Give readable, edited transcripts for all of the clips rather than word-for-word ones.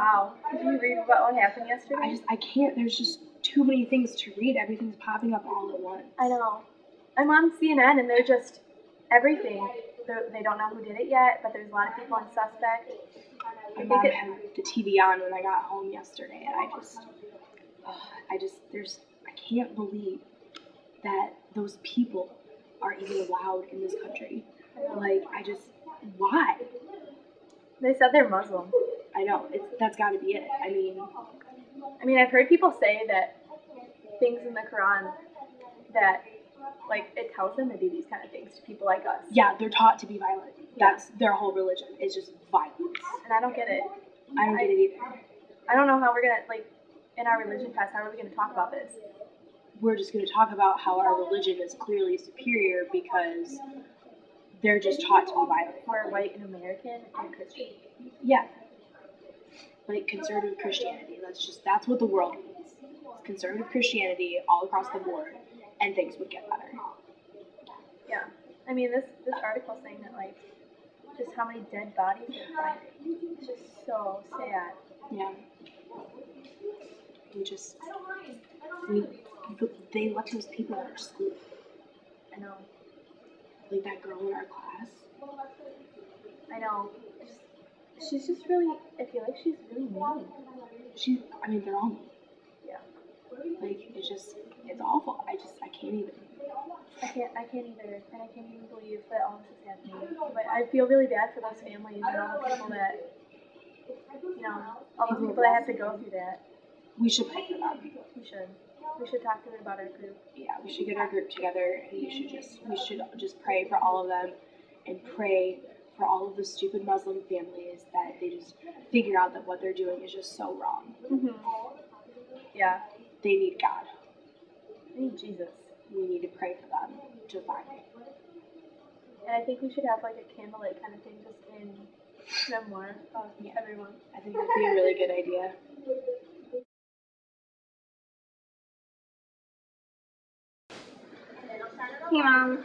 Wow. Did you read about what happened yesterday? I can't. There's just too many things to read. Everything's popping up all at once. I know. I'm on CNN and they're just everything. They don't know who did it yet, but there's a lot of people on suspect. My mom had the TV on when I got home yesterday, and I can't believe that those people are even allowed in this country. Like, why? They said they're Muslim. I know, that's gotta be it. I mean, I've heard people say that things in the Quran that, like, it tells them to do these kind of things to people like us. Yeah, they're taught to be violent. That's their whole religion. It's just violence. And I don't get it. I don't get it either. I don't know how we're gonna, like, in our religion class, how are we gonna talk about this? We're just gonna talk about how our religion is clearly superior because they're just taught to be violent. We're white and American and Christian. Yeah. Like conservative Christianity. That's what the world needs. It's conservative Christianity all across the board, and things would get better. Yeah. I mean, this article saying that, like, just how many dead bodies they're finding. It's just so sad. Yeah. They let those people in our school. I know. Like that girl in our class. I know. She's just really, I feel like she's really mean. They're all mean. Yeah. Like, it's awful. I can't even. I can't either, and I can't even believe that all this is happening. But I feel really bad for those families and all the people that, all the people that have to go through that. We should pray for them. We should talk to them about our group. Yeah, we should get our group together, and we should just pray for all of them, and pray for all of the stupid Muslim families that they just figure out that what they're doing is just so wrong. Mm-hmm. Yeah. They need God. They need Jesus. We need to pray for them to find it. And I think we should have like a candlelit kind of thing just in memoir of everyone. I think that'd be a really good idea. Hey Mom,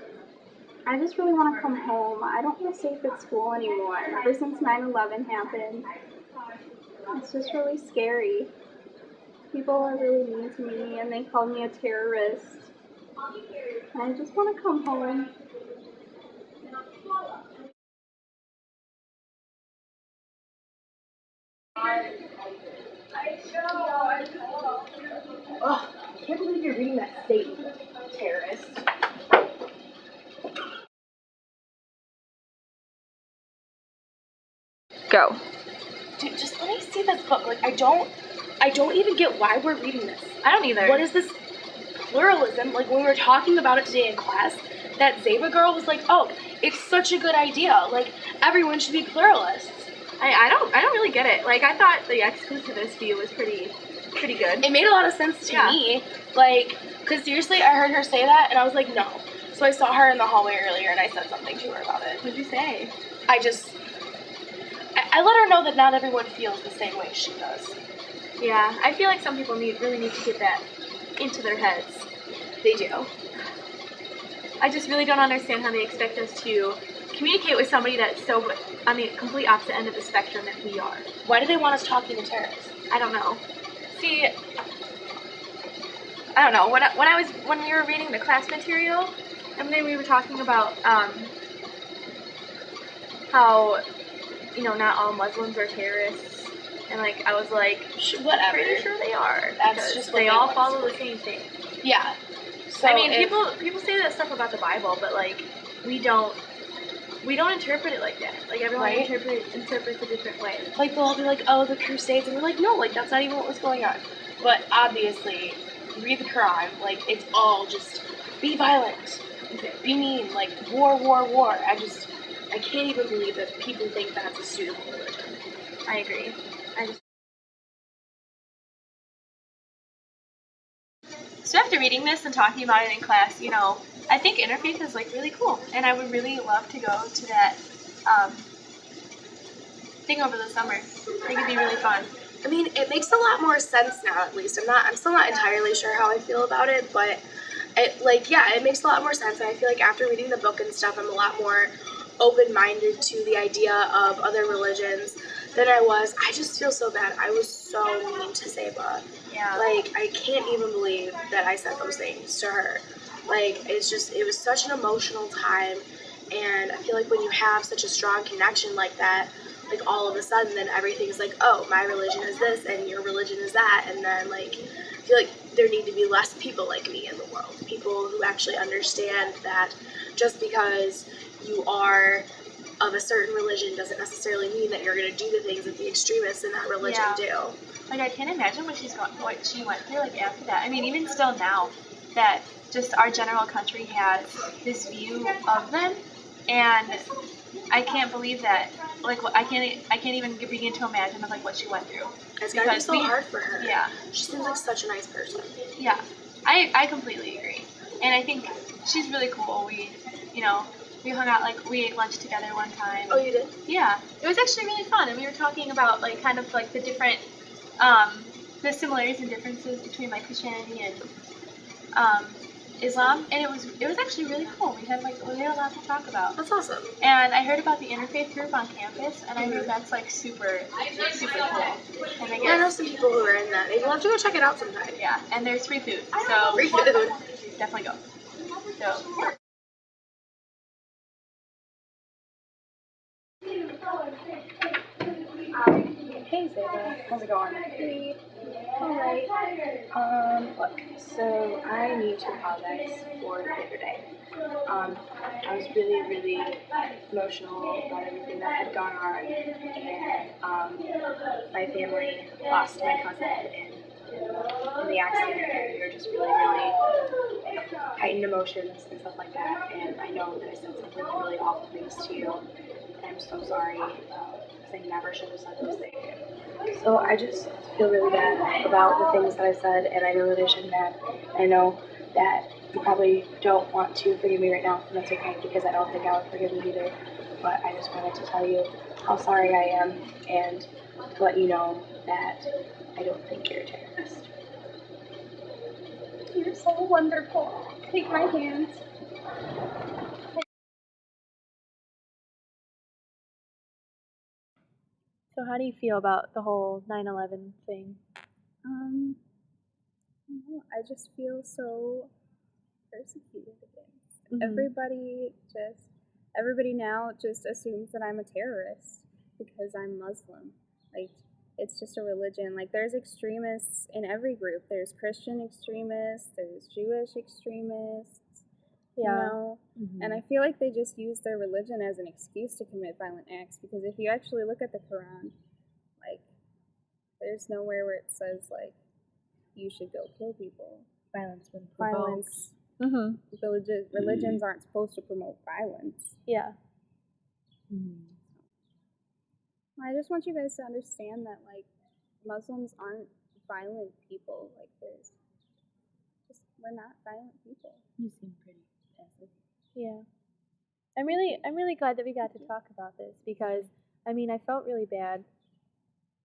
I just really want to come home. I don't feel safe at school anymore. Ever since 9/11 happened, it's just really scary. People are really mean to me and they called me a terrorist. And I just want to come home. Oh, I can't believe you're reading that statement, terrorist. Go. Dude, just let me see this book. Like, I don't even get why we're reading this. I don't either. What is this pluralism? Like, when we were talking about it today in class, that Zeba girl was like, oh, it's such a good idea. Like, everyone should be pluralists. I don't really get it. Like, I thought the exclusivist view was pretty good. It made a lot of sense to me. Like, because seriously, I heard her say that, and I was like, no. So I saw her in the hallway earlier, and I said something to her about it. What'd you say? I let her know that not everyone feels the same way she does. Yeah, I feel like some people really need to get that into their heads. They do. I just really don't understand how they expect us to communicate with somebody that's so on the complete opposite end of the spectrum that we are. Why do they want us talking to terrorists? I don't know. See, I don't know. When we were reading the class material, and then we were talking about how not all Muslims are terrorists, and like I was like, whatever. I'm pretty sure they are. That's just what they all follow the same thing. Yeah. So I mean, people say that stuff about the Bible, but like we don't interpret it like that. Like everyone interprets a different way. Like they'll all be like, oh, the Crusades, and we're like, no, like that's not even what was going on. But obviously, read the Quran, like it's all just be violent, be mean, like war. I can't even believe that people think that's a suitable religion. I agree. So after reading this and talking about it in class, I think interfaith is like really cool, and I would really love to go to that thing over the summer. I think it'd be really fun. I mean, it makes a lot more sense now, at least. I'm still not entirely sure how I feel about it, but it makes a lot more sense, and I feel like after reading the book and stuff, I'm a lot more open-minded to the idea of other religions than I was. I just feel so bad. I was so mean to Saba. Yeah. Like, I can't even believe that I said those things to her. Like, it was such an emotional time, and I feel like when you have such a strong connection like that, like, all of a sudden, then everything's like, oh, my religion is this, and your religion is that, and then, like, I feel like there need to be less people like me in the world, people who actually understand that just because you are of a certain religion doesn't necessarily mean that you're going to do the things that the extremists in that religion do. Like, I can't imagine what she went through, like, after that. I mean, even still now, that just our general country has this view of them, and I can't believe that. Like, I can't even begin to imagine of, like, what she went through. It's gotta be so hard for her. Yeah. She seems like such a nice person. Yeah. I completely agree. And I think she's really cool. We hung out, like, we ate lunch together one time. Oh, you did? Yeah. It was actually really fun, and we were talking about, like, kind of, like, the different, the similarities and differences between, like, Christianity and, Islam, and it was actually really cool. We had a lot to talk about. That's awesome. And I heard about the interfaith group on campus, and I heard that's, like, super cool. And I know some people who are in that. Maybe we'll have to go check it out sometime. Yeah, and there's free food, so Free food. definitely go. So. Hey Zayda, how's it going? Hey. Alright. Look, so I need to apologize for the other day. I was really emotional about everything that had gone on, and my family lost my cousin in the accident, and we were just really heightened emotions and stuff like that. And I know that I said some really awful things to you, and I'm so sorry. I never should have said those things. So I just feel really bad about the things that I said, and I know that I shouldn't have. I know that you probably don't want to forgive me right now, and that's okay, because I don't think I would forgive you either. But I just wanted to tell you how sorry I am, and to let you know that I don't think you're a terrorist. You're so wonderful. Take my hand. So how do you feel about the whole 9/11 thing? I just feel so persecuted against. Mhm. Everybody now just assumes that I'm a terrorist because I'm Muslim. Like, it's just a religion. Like, there's extremists in every group. There's Christian extremists, there's Jewish extremists, you know? And I feel like they just use their religion as an excuse to commit violent acts, because if you actually look at the Quran, like, there's nowhere where it says, like, you should go kill people. Violence when Violence. Religions aren't supposed to promote violence. Yeah. I just want you guys to understand that, like, Muslims aren't violent people. Like, we're not violent people. You seem pretty passive. Yeah. I'm really glad that we got to talk about this, because I mean, I felt really bad.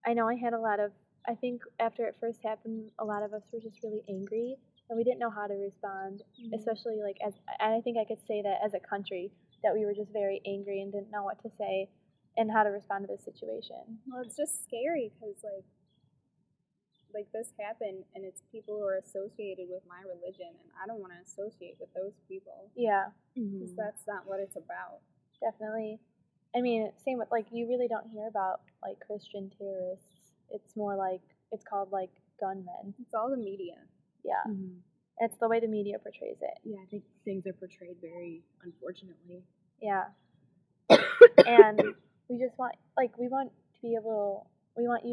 I know I had I think after it first happened, a lot of us were just really angry, and we didn't know how to respond, especially, like, and I think I could say that as a country, that we were just very angry and didn't know what to say and how to respond to this situation. Well, it's just scary because, like this happened, and it's people who are associated with my religion, and I don't want to associate with those people. Yeah. Because that's not what it's about. Definitely. I mean, same with, like, you really don't hear about, like, Christian terrorists. It's more like, it's called, like, gunmen. It's all the media. Yeah. It's the way the media portrays it. Yeah, I think things are portrayed very unfortunately. Yeah. And we just want, like, we want you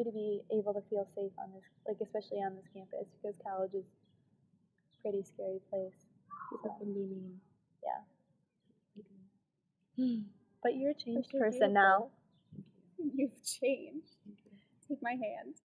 to be able to feel safe on this, like, especially on this campus, because college is a pretty scary place. People can be mean. Yeah. But you're a changed person now. You've changed. Take my hand.